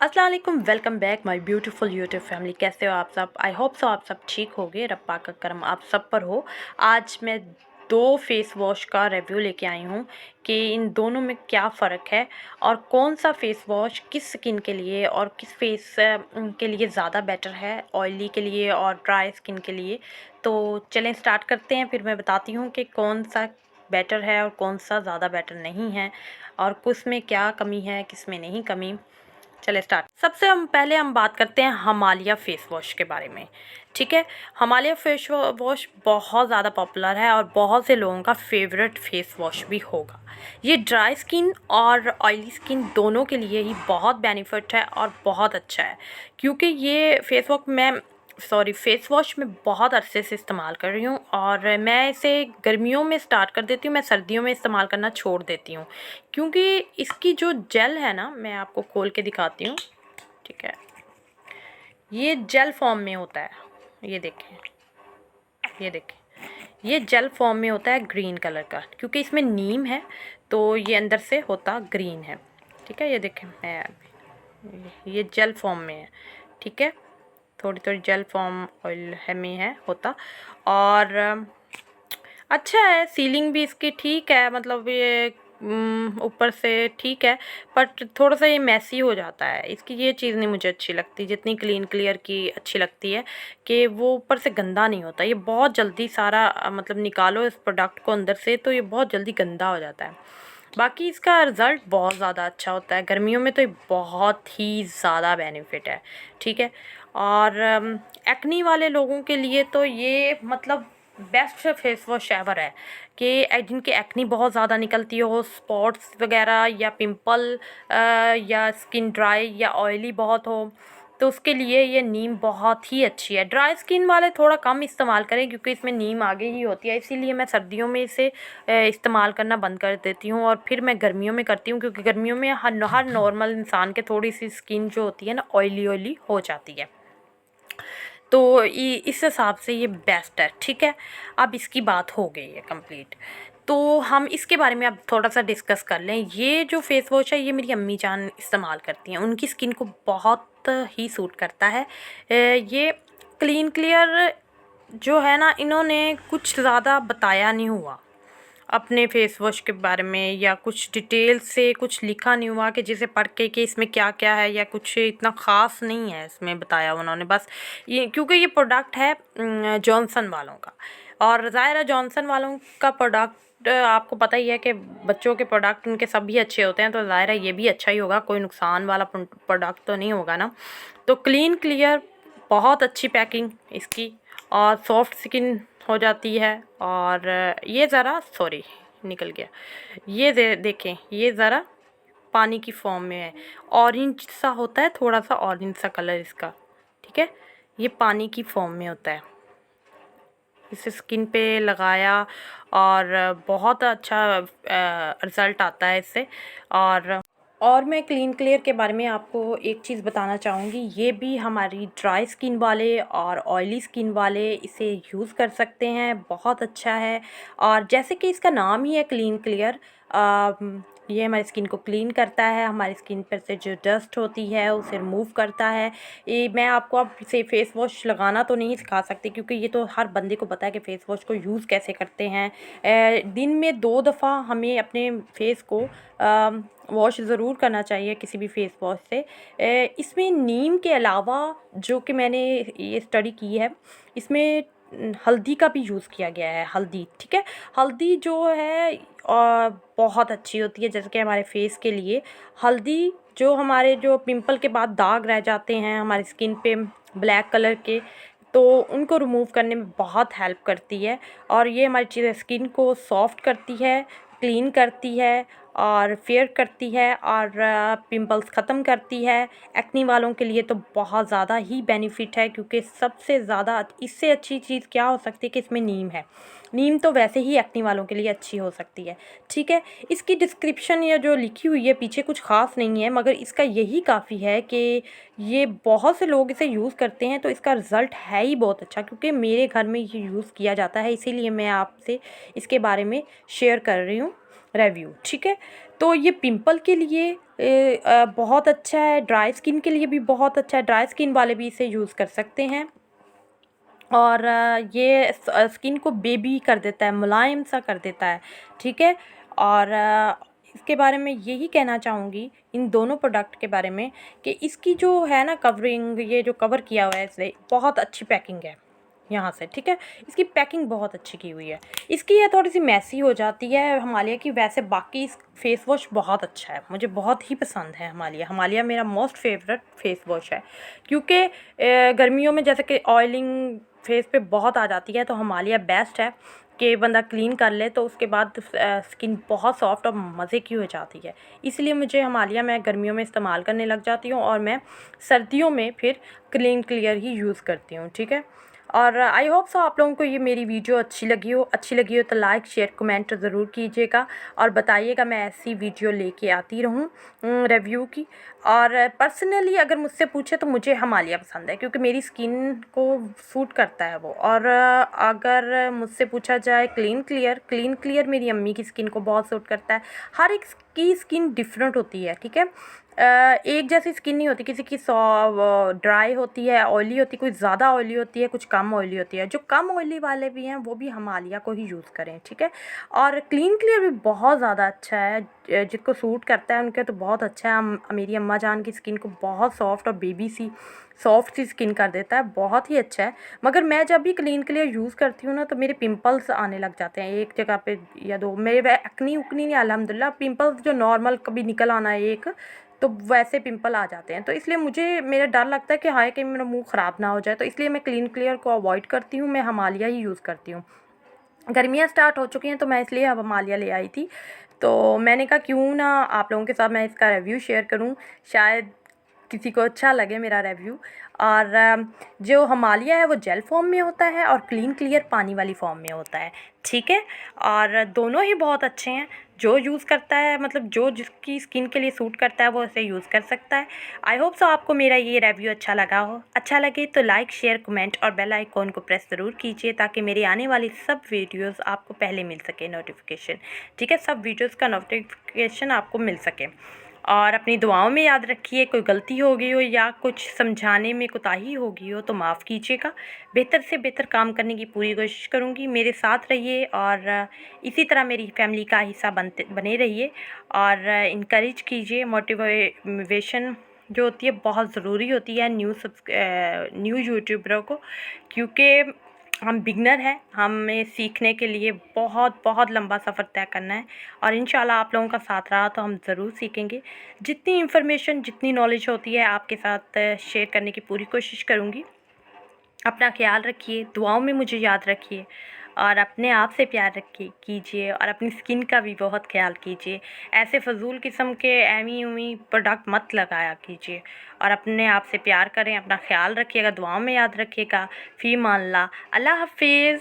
अस्सलाम वालेकुम, welcome back my beautiful YouTube family. कैसे हो आप सब? आई होप सो आप सब ठीक होगे। रब्बा का करम आप सब पर हो। आज मैं दो फेस वॉश का रिव्यू लेके आई हूँ कि इन दोनों में क्या फ़र्क है और कौन सा फेस वॉश किस स्किन के लिए और किस फेस के लिए ज़्यादा बेटर है, ऑयली के लिए और ड्राई स्किन के लिए। तो चलें स्टार्ट करते हैं, फिर मैं बताती हूँ कि कौन सा बेटर है और कौन सा ज़्यादा बेटर नहीं है और किस में क्या कमी है, किस में नहीं कमी। चले स्टार्ट। सबसे पहले हम बात करते हैं हिमालय फेस वॉश के बारे में। ठीक है, हिमालय फेस वॉश बहुत ज़्यादा पॉपुलर है और बहुत से लोगों का फेवरेट फेस वॉश भी होगा। ये ड्राई स्किन और ऑयली स्किन दोनों के लिए ही बहुत बेनिफिट है और बहुत अच्छा है, क्योंकि ये फेस वॉश मैं बहुत अरसे से इस्तेमाल कर रही हूँ और मैं इसे गर्मियों में स्टार्ट कर देती हूँ, मैं सर्दियों में इस्तेमाल करना छोड़ देती हूँ, क्योंकि इसकी जो जेल है ना, मैं आपको खोल के दिखाती हूँ। ठीक है, ये जेल फॉर्म में होता है। ये देखें, ये देखें, ये जेल फॉर्म में होता है ग्रीन कलर का, क्योंकि इसमें नीम है तो ये अंदर से होता ग्रीन है। ठीक है, ये देखें, ये जेल फॉर्म में है। ठीक है, थोड़ी थोड़ी जेल फॉर्म ऑयल है में है होता। और अच्छा है, सीलिंग भी इसकी ठीक है, मतलब ये ऊपर से ठीक है, बट थोड़ा सा ये मैसी हो जाता है। इसकी ये चीज़ नहीं मुझे अच्छी लगती, जितनी क्लीन क्लियर की अच्छी लगती है कि वो ऊपर से गंदा नहीं होता। ये बहुत जल्दी सारा मतलब निकालो इस प्रोडक्ट को अंदर से तो ये बहुत जल्दी गंदा हो जाता है। बाकी इसका रिज़ल्ट बहुत ज़्यादा अच्छा होता है, गर्मियों में तो ये बहुत ही ज़्यादा बेनिफिट है। ठीक है, और एक्नी वाले लोगों के लिए तो ये मतलब बेस्ट फेस वॉश एवर है कि जिनकी एक्नी बहुत ज़्यादा निकलती हो, स्पॉट्स वगैरह या पिंपल या स्किन ड्राई या ऑयली बहुत हो, तो उसके लिए ये नीम बहुत ही अच्छी है। ड्राई स्किन वाले थोड़ा कम इस्तेमाल करें, क्योंकि इसमें नीम आगे ही होती है, इसीलिए मैं सर्दियों में इसे इस्तेमाल करना बंद कर देती हूँ और फिर मैं गर्मियों में करती हूँ, क्योंकि गर्मियों में हर नॉर्मल इंसान के थोड़ी सी स्किन जो होती है ना, ऑयली ऑयली हो जाती है। तो इस हिसाब से ये बेस्ट है। ठीक है, अब इसकी बात हो गई है कंप्लीट, तो हम इसके बारे में अब थोड़ा सा डिस्कस कर लें। ये जो फेस वॉश है ये मेरी अम्मी जान इस्तेमाल करती हैं, उनकी स्किन को बहुत ही सूट करता है। ये क्लीन क्लियर जो है ना, इन्होंने कुछ ज़्यादा बताया नहीं हुआ अपने फेस वॉश के बारे में, या कुछ डिटेल से कुछ लिखा नहीं हुआ कि जिसे पढ़ के कि इसमें क्या क्या है, या कुछ इतना ख़ास नहीं है इसमें बताया उन्होंने। बस ये क्योंकि ये प्रोडक्ट है जॉनसन वालों का, और ज़ाहिर है जॉनसन वालों का प्रोडक्ट आपको पता ही है कि बच्चों के प्रोडक्ट उनके सभी अच्छे होते हैं, तो ज़ाहिर है ये भी अच्छा ही होगा, कोई नुकसान वाला प्रोडक्ट तो नहीं होगा ना। तो क्लीन क्लियर, बहुत अच्छी पैकिंग इसकी, और सॉफ्ट स्किन हो जाती है। और ये ज़रा सॉरी निकल गया, ये देखें, ये ज़रा पानी की फॉर्म में है, ऑरेंज सा होता है, थोड़ा सा ऑरेंज सा कलर इसका। ठीक है, ये पानी की फॉर्म में होता है। इसे स्किन पे लगाया और बहुत अच्छा रिज़ल्ट आता है इससे। और मैं क्लीन क्लियर के बारे में आपको एक चीज़ बताना चाहूँगी, ये भी हमारी ड्राई स्किन वाले और ऑयली स्किन वाले इसे यूज़ कर सकते हैं, बहुत अच्छा है। और जैसे कि इसका नाम ही है क्लीन क्लियर, ये हमारी स्किन को क्लीन करता है, हमारी स्किन पर से जो डस्ट होती है उसे रिमूव करता है। ये मैं आपको अब से फेस वॉश लगाना तो नहीं सिखा सकती, क्योंकि ये तो हर बंदे को पता है कि फ़ेस वॉश को यूज़ कैसे करते हैं। दिन में 2 दफ़ा हमें अपने फेस को वॉश ज़रूर करना चाहिए किसी भी फेस वॉश से। इसमें नीम के अलावा, जो कि मैंने ये स्टडी की है, इसमें हल्दी का भी यूज़ किया गया है। हल्दी, ठीक है, हल्दी जो है बहुत अच्छी होती है, जैसे कि हमारे फेस के लिए हल्दी, जो हमारे जो पिंपल के बाद दाग रह जाते हैं हमारी स्किन पे ब्लैक कलर के, तो उनको रिमूव करने में बहुत हेल्प करती है। और ये हमारी स्किन को सॉफ्ट करती है, क्लीन करती है और फेयर करती है, और पिंपल्स ख़त्म करती है। एक्नी वालों के लिए तो बहुत ज़्यादा ही बेनिफिट है, क्योंकि सबसे ज़्यादा इससे अच्छी चीज़ क्या हो सकती है कि इसमें नीम है। नीम तो वैसे ही एक्नी वालों के लिए अच्छी हो सकती है। ठीक है, इसकी डिस्क्रिप्शन या जो लिखी हुई है पीछे कुछ ख़ास नहीं है, मगर इसका यही काफ़ी है कि ये बहुत से लोग इसे यूज़ करते हैं, तो इसका रिज़ल्ट है ही बहुत अच्छा, क्योंकि मेरे घर में ये यूज़ किया जाता है, इसीलिए मैं आपसे इसके बारे में शेयर कर रही हूँ रिव्यू। ठीक है, तो ये पिंपल के लिए बहुत अच्छा है, ड्राई स्किन के लिए भी बहुत अच्छा है, ड्राई स्किन वाले भी इसे यूज़ कर सकते हैं। और ये स्किन को बेबी कर देता है, मुलायम सा कर देता है, ठीक है। और इसके बारे में यही कहना चाहूँगी इन दोनों प्रोडक्ट के बारे में कि इसकी जो है ना कवरिंग, ये जो कवर किया हुआ है इसे, बहुत अच्छी पैकिंग है यहाँ से, ठीक है। इसकी पैकिंग बहुत अच्छी की हुई है। इसकी ये थोड़ी सी मैसी हो जाती है हिमालय की, वैसे बाकी फेस वॉश बहुत अच्छा है, मुझे बहुत ही पसंद है हिमालय। हिमालय मेरा मोस्ट फेवरेट फेस वॉश है, क्योंकि गर्मियों में जैसे कि ऑयलिंग फेस पे बहुत आ जाती है, तो हिमालय बेस्ट है कि बंदा क्लीन कर ले तो उसके बाद स्किन बहुत सॉफ्ट और मज़े की हो जाती है। इसलिए मुझे हिमालय मैं गर्मियों में इस्तेमाल करने लग जाती हूँ, और मैं सर्दियों में फिर क्लीन क्लियर ही यूज़ करती हूँ, ठीक है। और आई होप सो आप लोगों को ये मेरी वीडियो अच्छी लगी हो तो लाइक शेयर कमेंट ज़रूर कीजिएगा, और बताइएगा मैं ऐसी वीडियो लेके आती रहूँ रिव्यू की। और पर्सनली अगर मुझसे पूछे तो मुझे हिमालय पसंद है, क्योंकि मेरी स्किन को सूट करता है वो। और अगर मुझसे पूछा जाए क्लीन क्लियर मेरी अम्मी की स्किन को बहुत सूट करता है। हर एक की स्किन डिफरेंट होती है, ठीक है। एक जैसी स्किन नहीं होती, किसी की ड्राई होती है, ऑयली होती है, कोई ज़्यादा ऑयली होती है, कुछ कम ऑयली होती है। जो कम ऑयली वाले भी हैं वो भी हिमालय को ही यूज़ करें, ठीक है। और क्लीन क्लियर भी बहुत ज़्यादा अच्छा है, जिसको सूट करता है उनके तो बहुत अच्छा है। मेरी अम्मा जान की स्किन को बहुत सॉफ्ट और बेबी सी सॉफ्ट सी स्किन कर देता है, बहुत ही अच्छा है। मगर मैं जब भी क्लीन क्लियर यूज़ करती हूँ ना, तो मेरे पिंपल्स आने लग जाते हैं, एक जगह पे या दो। मेरे एक्नी उकनी नहीं, अल्हम्दुलिल्लाह। पिंपल्स जो नॉर्मल कभी निकल आना है एक, तो वैसे पिंपल आ जाते हैं। तो इसलिए मुझे मेरा डर लगता है कि हाय कहीं मेरा मुंह ख़राब ना हो जाए, तो इसलिए मैं क्लीन क्लियर को अवॉइड करती हूँ, मैं हिमालय ही यूज़ करती हूँ। गर्मियाँ स्टार्ट हो चुकी हैं तो मैं इसलिए अब हिमालय ले आई थी। तो मैंने कहा क्यों ना आप लोगों के साथ मैं इसका रिव्यू शेयर करूं, शायद किसी को अच्छा लगे मेरा रिव्यू। और जो हिमालय है वो जेल फॉर्म में होता है, और क्लीन क्लियर पानी वाली फॉर्म में होता है, ठीक है। और दोनों ही बहुत अच्छे हैं, जो यूज़ करता है मतलब जो जिसकी स्किन के लिए सूट करता है वो इसे यूज़ कर सकता है। आई होप सो आपको मेरा ये रिव्यू अच्छा लगा हो। अच्छा लगे तो लाइक शेयर कमेंट और बेल आइकॉन को प्रेस ज़रूर कीजिए, ताकि मेरी आने वाली सब वीडियोस आपको पहले मिल सके नोटिफिकेशन, ठीक है। सब वीडियोस का नोटिफिकेशन आपको मिल सके। और अपनी दुआओं में याद रखिए, कोई गलती हो गई हो या कुछ समझाने में कोताही हो गई हो तो माफ़ कीजिएगा। बेहतर से बेहतर काम करने की पूरी कोशिश करूँगी। मेरे साथ रहिए, और इसी तरह मेरी फैमिली का हिस्सा बने रहिए, और इनकरेज कीजिए। मोटिवेशन जो होती है बहुत ज़रूरी होती है न्यू यूट्यूबरों को, क्योंकि हम बिगनर हैं, हमें सीखने के लिए बहुत बहुत लंबा सफ़र तय करना है। और इंशाल्लाह आप लोगों का साथ रहा तो हम ज़रूर सीखेंगे। जितनी इन्फॉर्मेशन जितनी नॉलेज होती है आपके साथ शेयर करने की पूरी कोशिश करूँगी। अपना ख्याल रखिए, दुआओं में मुझे याद रखिए, और अपने आप से प्यार रखिए कीजिए, और अपनी स्किन का भी बहुत ख्याल कीजिए। ऐसे फ़जूल किस्म के एवी उवी प्रोडक्ट मत लगाया कीजिए, और अपने आप से प्यार करें, अपना ख्याल रखिएगा, दुआओं में याद रखिएगा। फ़ी मान अल्लाह। अल्लाह हाफ़िज़।